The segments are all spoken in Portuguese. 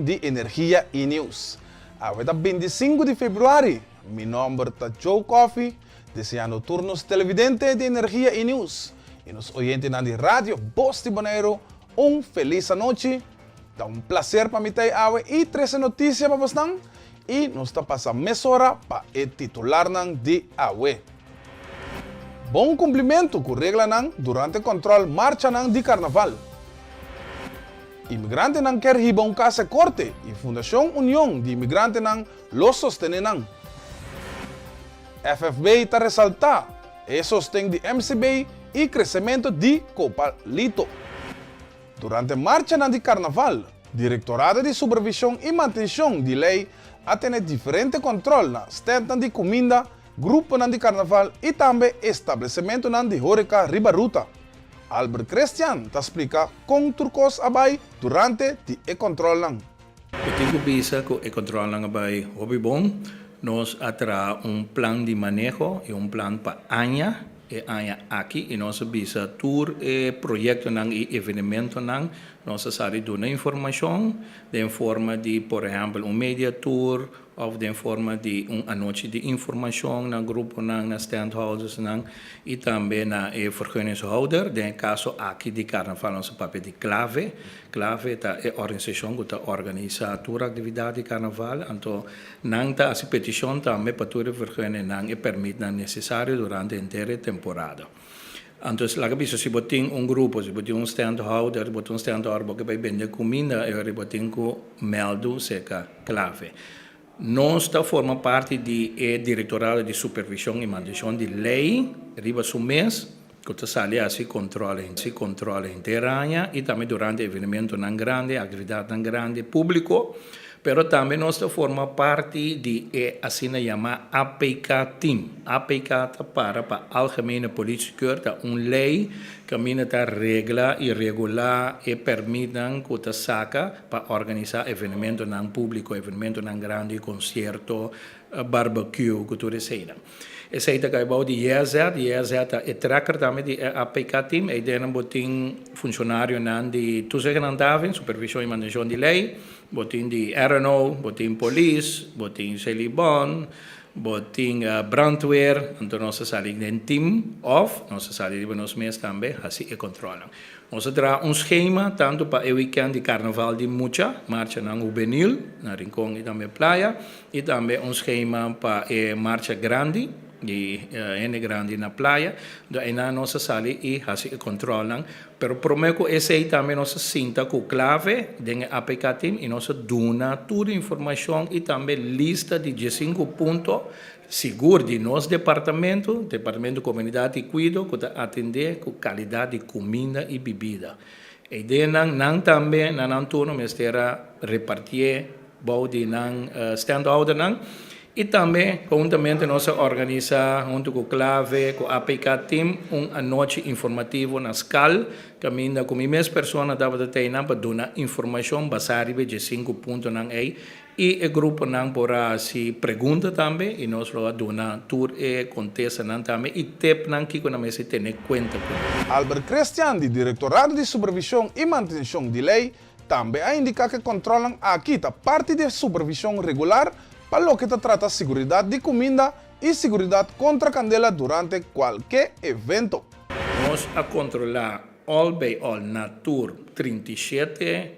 de Energia e News. Hoje é 25 de fevereiro. Meu nome é Joe Coffee, desejando turnos televidentes de Energia e News. E nos oyentes na rádio Voz de Bonaire, feliz noite. É prazer para mim ter hoje e 13 notícias para vocês. E nos está passando meia hora para o titular de hoje. Bom cumprimento com regra durante o controle marcha de carnaval. Imigrante não quer riba casa corte e Fundação União de Imigrantes não los sostenem. FFB está ressaltar e sostém de MCB e crescimento de Copalito. Durante a marcha de carnaval, Diretorado de Supervisão e Manutenção de Lei atende diferente controle na stand de comida, grupo de carnaval e também estabelecimento de Horeca Ribaruta. Albert Christian te explica com turcos abai durante o controle. O que bisa com o controle abai hobby bom, nós atra plan de manejo e plan para aña e aña aqui e nós bisa tour e projeto e evento nós sabe dar informação de forma de, por exemplo, media tour of de forma de noite de informação na grupo na standholders e também na vergunningshouder de caso aqui de carnaval nosso papel de clave é a organização que organiza a atividade de carnaval então nanta a petição também para toda vergunning e permite necessário durante a inteira temporada. Então, lá que se botin grupo, se botin standholder, botin standholder que vai vender comida, e botin com meldo seca clave. Nós forma parte do Diretorado de Supervisão e Manutenção de Lei, riba do mês, que sale assim controla inteira e também durante evento grande, atividade grande, público, pero também nós forma parte de assim chama APK Team. APK para Algemene Politiekeur, lei que mina regla e regular e permitem que saca para organizar evento público, evento grande, concerto, barbecue, que tudo isso. E sei que é de IEZ é tracker também de APK Team, e denen botin funcionário de toezicht supervisão e manutenção de lei, botin de RNO, botin police, botin celibon, botin brandweer, então nós salimos em team of, nós salimos nos mês também, assim e controlam. Nós temos schema tanto para o weekend de carnaval de Mucha, marcha na juvenil, na Rincón e também praia, e também schema para a marcha grande, de N grande na praia, daí nós salimos e assim controlam, pero prometo esse também nós sinta com clave de APK Team e nós dona toda a informação e também lista de 5 pontos seguro de nosso departamento de comunidade e cuido que atender com qualidade de comida e bebida. E de não também não turno mestera repartir bom de standholder e também, juntamente, nós organizamos, junto com o Clave, com a APK Team, noite informativa na escola, que com a mesma pessoa dava ter para dar informação baseada em 5 pontos e o grupo por se pergunta também, e nós damos tour e contesta também, e tempo que nós temos conta. Albert Christian, do Diretorado de Supervisão e Manutenção de Lei, também a indicar que controlam aqui a parte de supervisão regular para lo que trata seguridade de comida e seguridade contra candela durante qualquer evento. Nós a controlar all by all na Tour 37,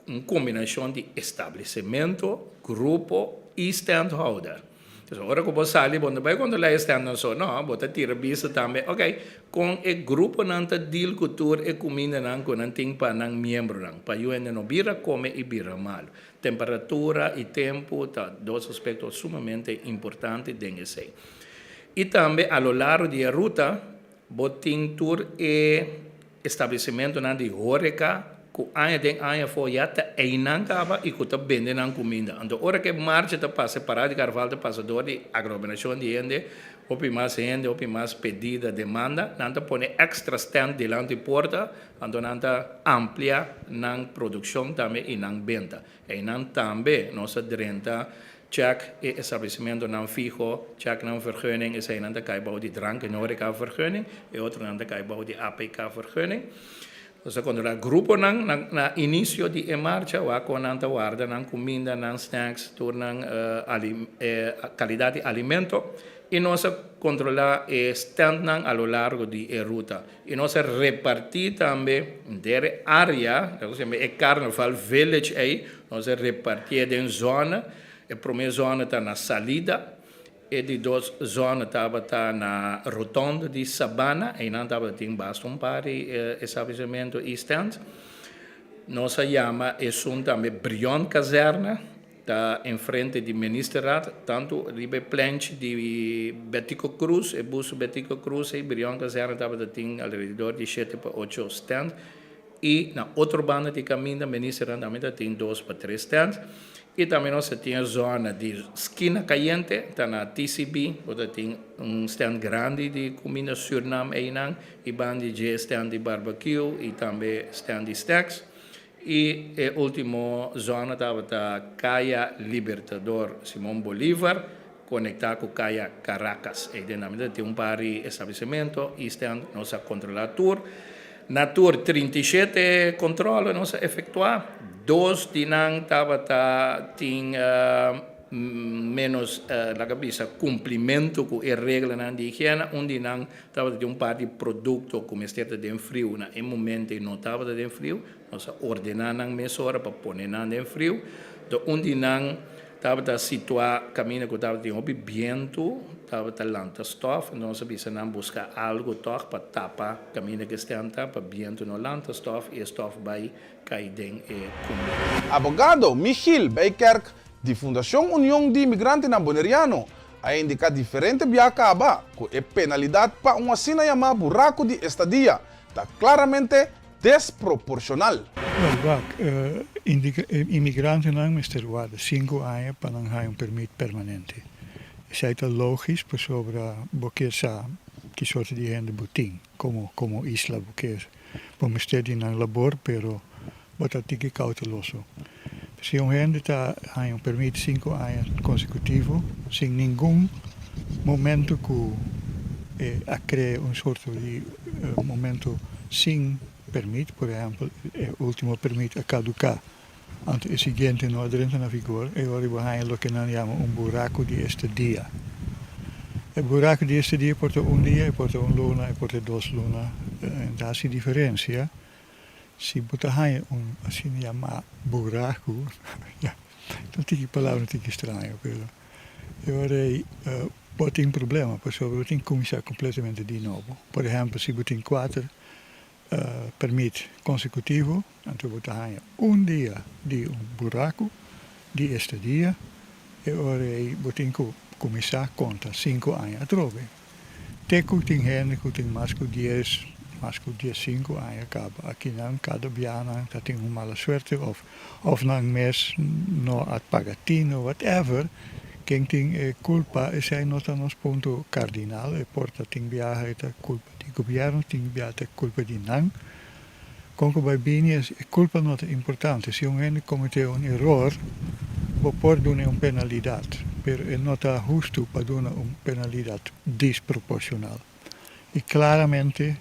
uma combinação de estabelecimento, grupo e standholder. Então, agora que você sai, quando lá stand não, você tira vista também, com o grupo não está deal com tour e comida não, com não tem para não membro não, para eu não bira come e bira mal. Temperatura e tempo, tá, dois aspectos sumamente importantes dentro desse. E também, a lo largo da ruta, botin tour e estabelecimento não de Horeca, que aia foi até não acaba e que está vendendo comida. Então, hora que marcha está para separar de carnaval, está passador de aglomeração de gente, ou mais pedida, demanda, não está põe extra stand delante da porta, então não está amplia na produção também e na venda. E não também, nossa drenta, check e estabelecimento não fijo, check não vergunning, e zij não está caibou de drank en horeca vergunning, e outro não está caibou de APK vergunning. Então, quando o grupo na início de marcha, o ako nang tawarda ng comida, ng snacks, tornang qualidade de alimento, e nós controlar o stand a lo largo da ruta. E nós repartir também dessa área, é Carnaval Village aí, nós repartir em zona, a primeira zona está na salida, e de duas zonas estava na rotonda de Sabana, e não estava tem basta par estabelecimento e stand. Nós chama também Brion Caserna, está em frente do Ministerraad, tanto ribe planche de Betico Cruz, e bus Betico Cruz, e Brion Caserna estava tem alrededor de 7 para 8 stands, e na outra banda de caminho da Ministerraad também tem 2 para 3 stands, e também nós temos a zona de esquina caliente, está na TCB, onde tem stand grande de comida Suriname e banda de stand de barbecue, e também stand de snacks. E a última zona estava a Caia Libertador Simão Bolívar, conectada com Caia Caracas. E dinâmica tem par de estabelecimento e stand nós controlar tour. Na tour 37 controle nós efetuar, 2 de não estava tem menos la cabeça cumprimento com a regra de higiene, onde não estava de par de produto como estava de frio, na momento não estava de frio, nós ordenamos a hora para pôr de frio, então onde não estava situado caminho que estava de vento, estava lanta stof, nós precisamos buscar algo para tapar caminho que está para vento no lanta stof e stof vai cair dentro e comer. Abogado Michiel Bijkerk, de Fundação União de Imigrantes na Boneriano, a indicar diferente biacaba com a penalidade para uma assina chamada buraco de estadia, está claramente desproporcional. Imigranten não Mr. Wade 5 anos para não ter permit permanente. Isso é logisch para sobre porque que sorte de gente botim, como isla porque vamos ter de não labor, pero bota tique cauteloso. Se gente está a permit 5 anos consecutivo, sem nenhum momento que cria sorte de momento sem permit, por exemplo, o último permit a caducar. Antes o seguinte não entra na vigor, e agora vai o que nós chamamos buraco de estadia. O buraco de estadia pode dia, pode luna, pode 2 lunas. Então, há diferença. Se botar assim chamado buraco, não tem palavra não estranho, pero agora pode ter problema, porque tem que começar completamente de novo. Por exemplo, se botar 4 permit consecutivo, então botar dia de buraco de estadia, e agora botar começar a conta 5 anos atrás. Tem que ter gente que tem mais que 10. Mas que dia 5 anos acaba. Aqui não, cada biana dat tem uma mala sorte, of não mês não at pagatino, whatever. Quem tem culpa, é não está nos ponto cardinal, e porta tem biaha é culpa de governo, tem biaha é culpa de não. Como vai bem, é culpa não é importante. Se alguém cometeu erro, pode dar uma penalidade, mas não está justo para dar uma penalidade desproporcional. E claramente,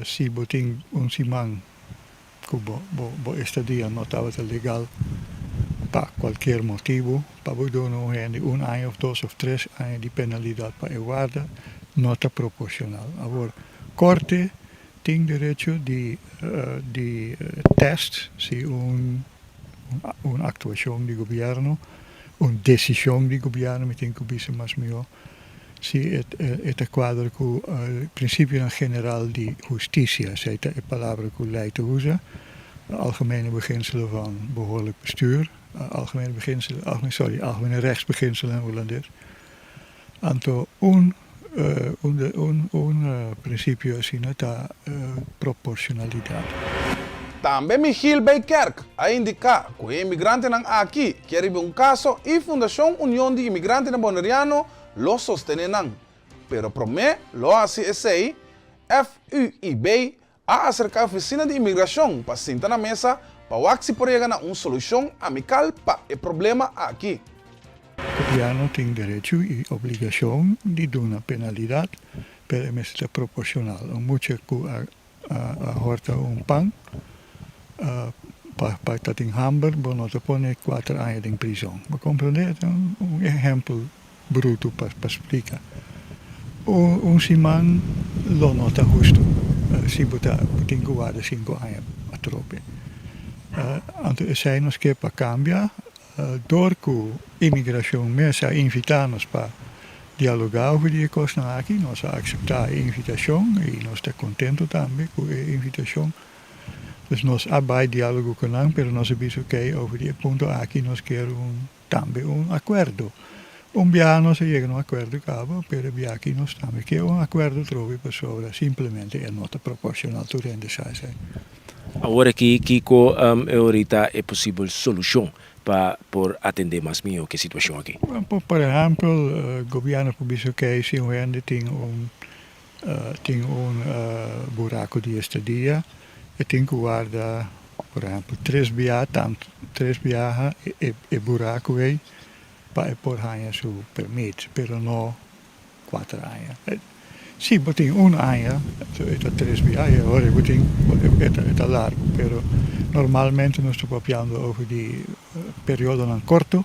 se botem simão que a estadia não estava legal por qualquer motivo, para dar um ano ou 2 ou 3 anos de penalidade para a guarda, não está proporcional. Agora, corte tem direito de teste se uma atuação do governo, uma decisão do governo, me tem que ser mais melhor. Se het quadro com o princípio general de justiça, é a palavra que o leidt usa, algemene beginselen van behoorlijk bestuur, algemene rechtsbeginselen holandês. Então, princípio assim da proporcionalidade. Também Michiel Bijkerk a indicar que o imigrante não aqui quer um caso e Fundação União de Imigrantes na Boneriano lo sostenerán, pero promete lo hace ese FUIB a acercar a oficina de imigração para sentar na mesa para ver se pode chegar a uma solução amical para o problema aqui. O governo tem direito e obrigação de dar uma penalidade, mas é proporcional. Muito que horta pan, para estar em Hamburg, nós põe 4 anos em prisão. Mas compreender? Exemplo bruto para explicar. Simão lo nota justo. Se botar 5 anos a trope. Então, sei nos que para cambiar, door que a imigração mesmo invitar-nos para dialogar over die kosten aqui, nós aceitamos a invitação e nós estamos contentos também com a invitação. Dus nós abrimos diálogo com eles, mas nós sabemos que over die ponto aqui nós queremos também acordo. Dia nós chegamos a um acordo cabo, mas dia aqui nós também queremos acordo trovi sobre simplesmente a nota proporcional do rende sai. Agora que Kiko ahorita é possível solução para atender mais minha que situação aqui. Por exemplo, o governo publicou que se o rende tem buraco de estadia, e tem que guardar, por exemplo, 3 viagens e buraco aí para por ganhar seu permite, mas não 4 anos. Sim, tem 1 ano, é 3 viagens, agora é largo, mas normalmente nós estamos falando over die período não curto.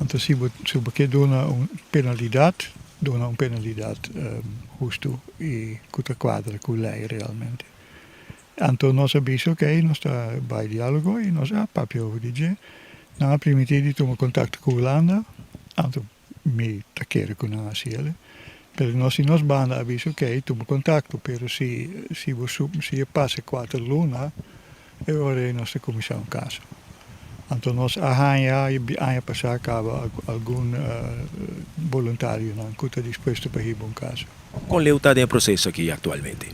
Então, se você dá uma penalidade justo e que quadra com a lei realmente. Então, nós sabemos que nós estamos em diálogo e nós papel over die. Não permitir de tomar contato com a Holanda, então, me quero com a cielo. Pero nós banda aviso que toma contato, pero se passa 4 lunas, eu orei nossa comissão caso. Então nós ano passado acaba algum voluntário não que está disposto para ir um caso. Com o está em processo aqui atualmente?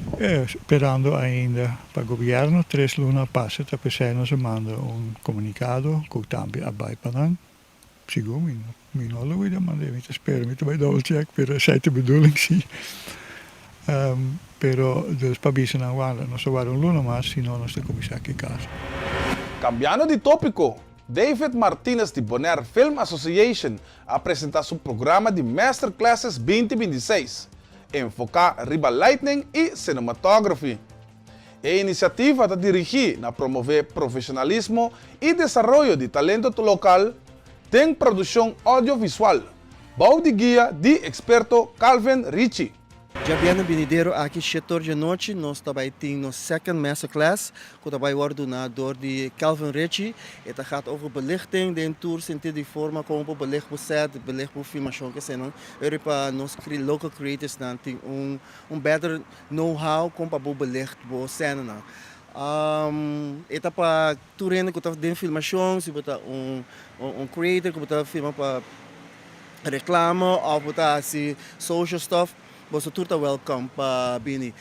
Esperando ainda para o governo, 3 lunas passa, depois nos manda comunicado que também abai para segundo não lo voy a mandar, me espero, me vai double check, pero essa é a bedoeling, sim. Pero dus para bisa não vai luna mais, senão nós temos que aqui caso. Cambiando de tópico, David Martinez de Bonaire Film Association apresenta seu programa de Masterclasses 2026, enfocado riba lightning e cinematography. A iniciativa está dirigida a promover profissionalismo e desenvolvimento de talento local. Tem produção audiovisual. Bau de guia de experto Calvin Ritchie. Já bem vindo aqui setor de noite, nós também temos second masterclass, que também é ordenador de Calvin Ritchie. Het gaat over belichting, de tour sentido de forma como belicht set, belicht filmação que são. Europa nós local creators dan tem better know-how como para belicht cena. Eta para turendo que está dentro filmação, se botar creator que botar filma para reclama ou botar assim social stuff, você tudo welcome para bini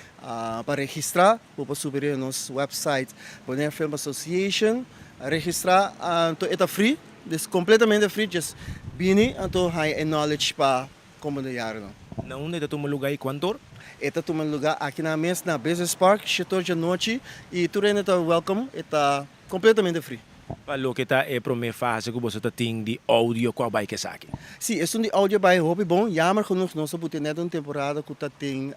para registrar, para subir nos website, Bonaire Film Association, registrar, então é free, completamente free, just bini, então high knowledge para comunidade. Não é de lugar e quanto? Está tomando lugar aqui na mesa, na Business Park, setor de noite, e tudo ainda está welcome, está completamente free. Para o que está é a primeira fase que você tem de áudio, qual vai que aqui? Sim, é de áudio vai hobby bom, jammer genoeg, nós só ter net uma temporada que está tem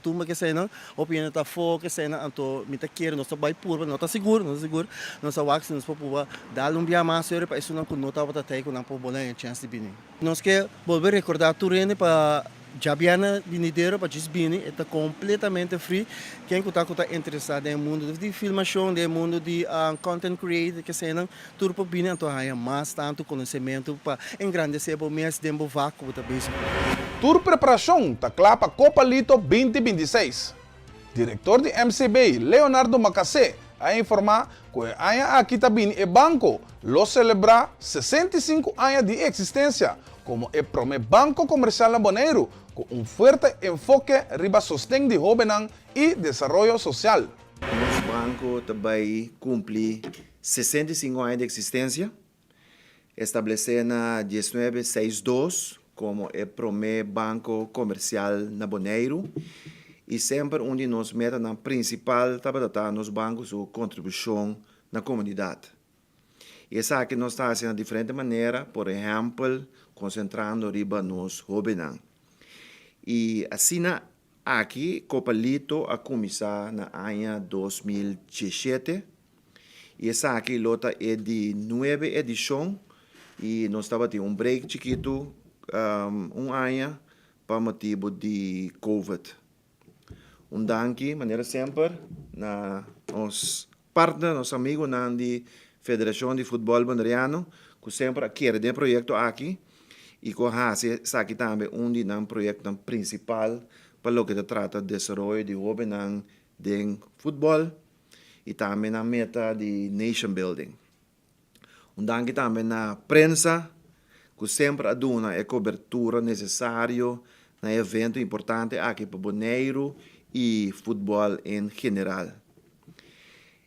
turma que sai não, hobby ainda está fogo que sai não, então me tá querendo, nós só vai puro, não está seguro, nós só wax, nós pode dar dia mais sério para isso não que não está para ter que não pode bolar a chance de vir. Nós quer voltar a recordar tudo ainda para já viana vindeiro para Gisbini, está completamente free. Quem está interessado no mundo de filmação, no mundo de content creator, que seja, tudo para vir, então há mais tanto conhecimento para engrandecer o mês de vácuo da base. Tour preparação da Clapa Copa Lito 2026. Diretor de MCB, Leonardo Macacé, a informar que a aqui também é banco, lo celebra 65 anos de existência, como é primeiro banco comercial na Bonaire, com forte enfoque riba sostén de jóvenes e desenvolvimento social. Nosso banco também cumpre 65 anos de existência, estabelecendo na 1962 como o primeiro banco comercial na Bonaire e sempre onde nós meta na principal trabalhar nos bancos sua contribuição na comunidade. E essa aqui nós está fazendo de diferente maneira, por exemplo, concentrando riba nos jóvenes. E assim, aqui Copalito a começar na ano 2017. E essa aqui lota é de 9 edição e nós estava tendo um break chiquito um ano para motivo de Covid. Danke, maneira sempre, na os partner, nos amigos na Federação de Futebol Bandariano, que sempre quer de projeto aqui e que essa aqui também um projeto principal para o que se trata de desenvolvimento de jovens de futebol e também na meta de nation building. Danke também na prensa, que sempre aduna a cobertura necessária na evento importante aqui para Bonaire e futebol em geral.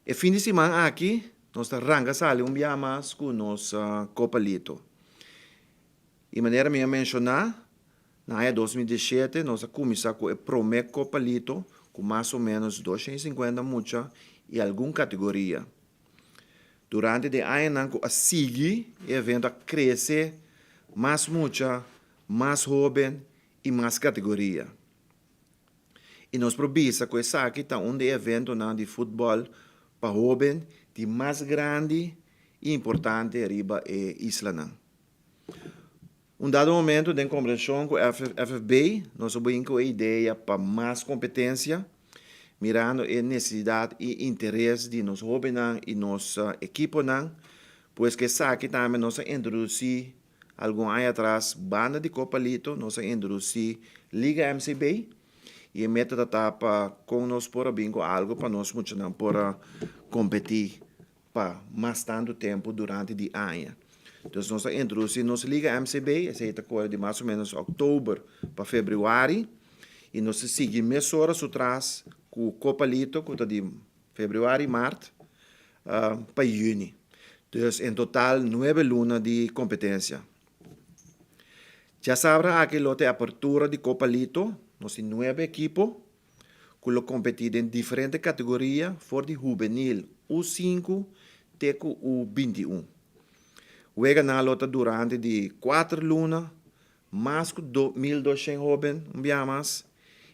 E fim de semana aqui, nós arrancamos um dia mais com nossa Copalito. E maneira minha mencionar, na ano 2017, nós começamos com o primeiro Copalito, com mais ou menos 250 muchas e alguma categoria. Durante o ano, a seguir, o evento cresce mais mucha, mais jovem e mais categoria. E nós provisa que essa aqui está um evento de futebol para jovens de mais grande e importante arriba é Isla. Dado momento de conversação com a FFB, nós temos a ideia para mais competência, mirando a necessidade e interesse de nos jovens e nossa equipe, pois que essa aqui também nós introduzimos algum ano atrás banda de Copalito, nós introduzimos Liga MCB, e a meta está para com nós por bingo algo para nós não por competir para mais tanto tempo durante o ano. Então, nós introduzimos nossa Liga MCB, essa é de mais ou menos outubro para fevereiro, e nós seguimos meses horas atrás com o Copalito, que está de fevereiro e março, para junho. Então, em total, 9 lunas de competência. Já sabrá que lote apertura de Copalito, nós temos 9 equipos que competen em diferentes categorias, for de juvenil U5 até o U21. Juega na lota durante de 4 lunas, mais que 1.200 jovens, mais,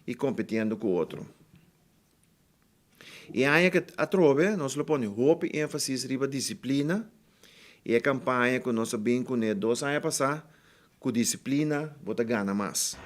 e competindo com outro. E aí que a trove, nós ponemos hope e ênfase riba disciplina, e a campanha que nós sabemos que 2 anos passados, com disciplina, bota gana mais.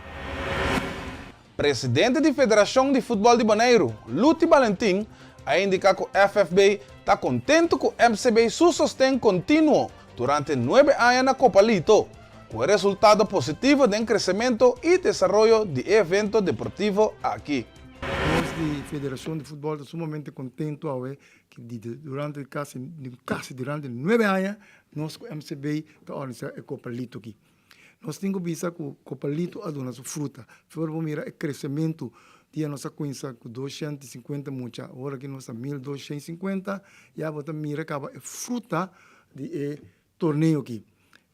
Presidente da Federação de Futebol de Bonaire, Luti Valentim, a indicar que o FFB está contente com o MCB su sostém contínuo durante 9 anos na Copalito, com o resultado positivo de crescimento e desenvolvimento de eventos deportivos aqui. Nós, da Federação de Futebol, estamos sumamente contentos que durante durante 9 anos, nós, o MCB, está organizando a Copalito aqui. Nós temos visto que o Copalito a dona sua fruta. Vamos mirar o crescimento de nossa coisa com 250 mucha, agora que nós estamos 1.250, já vamos mirar que a fruta de torneio aqui.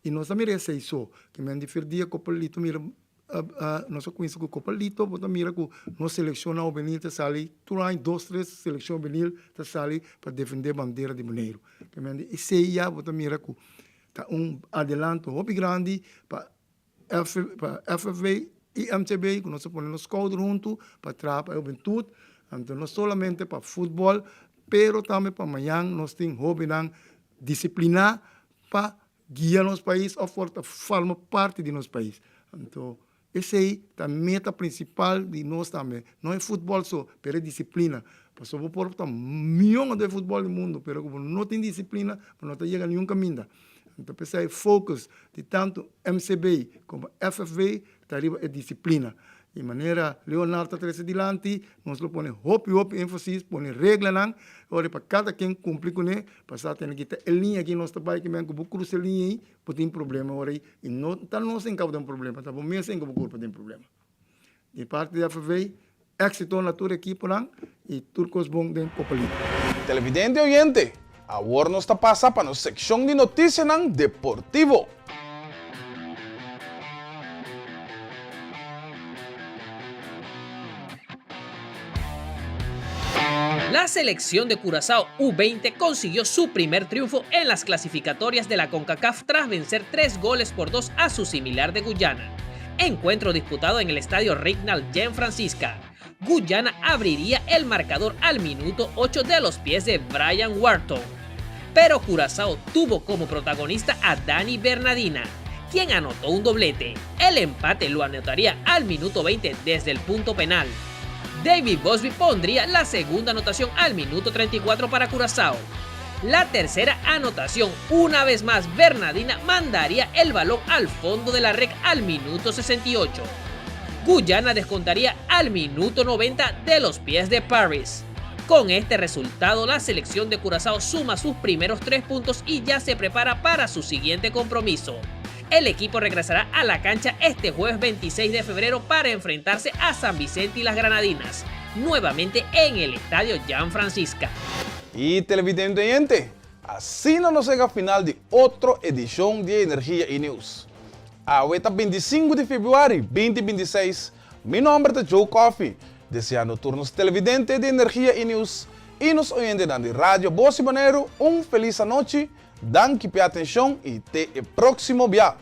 E nós miramos isso, que me diferia Copalito, mira nossa coisa com o Copalito, vamos mirar que nós selecionamos o Benil, sali, durante 2, 3 seleções Benil, sali para defender a bandeira de Bonaire. E se já vamos mirar que está adelanto muito grande para FFV e MCB, que nós ponemos os codos juntos para trabalhar a juventude, então não somente para futebol, mas também para amanhã nós temos jovens disciplina para guiar nosso país ou formar parte de nosso país. Então, essa é a meta principal de nós também. Não é futebol só, mas é disciplina. Porque vou pôr milhões de futebol no mundo, mas não tem disciplina, não chega a nenhum caminho. Então, pensar focus de tanto MCB como FFV, arriba é disciplina. De maneira, Leonardo está adiante, nós ponemos hope, ênfase, ponemos regra, para cada quem cumprir com ele, para ter que ter a linha aqui, nós trabalhamos, que vamos cruzar a linha aí, porque tem problema, e não está nós em causa de problema, está bom, mesmo em causa de problema. De parte da FFV, éxito na tua equipe, e turcos bom de Copalito. Televidente e oyente, agora nós está passando para a secção de notícias deportivo. La selección de Curazao U20 consiguió su primer triunfo en las clasificatorias de la CONCACAF tras vencer 3-2 a su similar de Guyana. Encuentro disputado en el estadio Regnal Jean Francisca. Guyana abriría el marcador al minuto 8 de los pies de Brian Wharton. Pero Curazao tuvo como protagonista a Dani Bernardina, quien anotó un doblete. El empate lo anotaría al minuto 20 desde el punto penal. David Bosby pondría la segunda anotación al minuto 34 para Curazao. La tercera anotación, una vez más Bernardina mandaría el balón al fondo de la red al minuto 68. Guyana descontaría al minuto 90 de los pies de Paris. Con este resultado, la selección de Curazao suma sus primeros 3 puntos y ya se prepara para su siguiente compromiso. El equipo regresará a la cancha este jueves 26 de febrero para enfrentarse a San Vicente y las Granadinas, nuevamente en el estadio Jan Francisca. Y televidente oyente, así no nos llega al final de otra edición de Energía y News. Ahorita 25 de febrero 2026, mi nombre es Joe Coffee, deseando turnos televidentes de Energía y News y nos oyentes de Radio Voz y Banero, feliz noche, dan que atención y te el próximo viaje.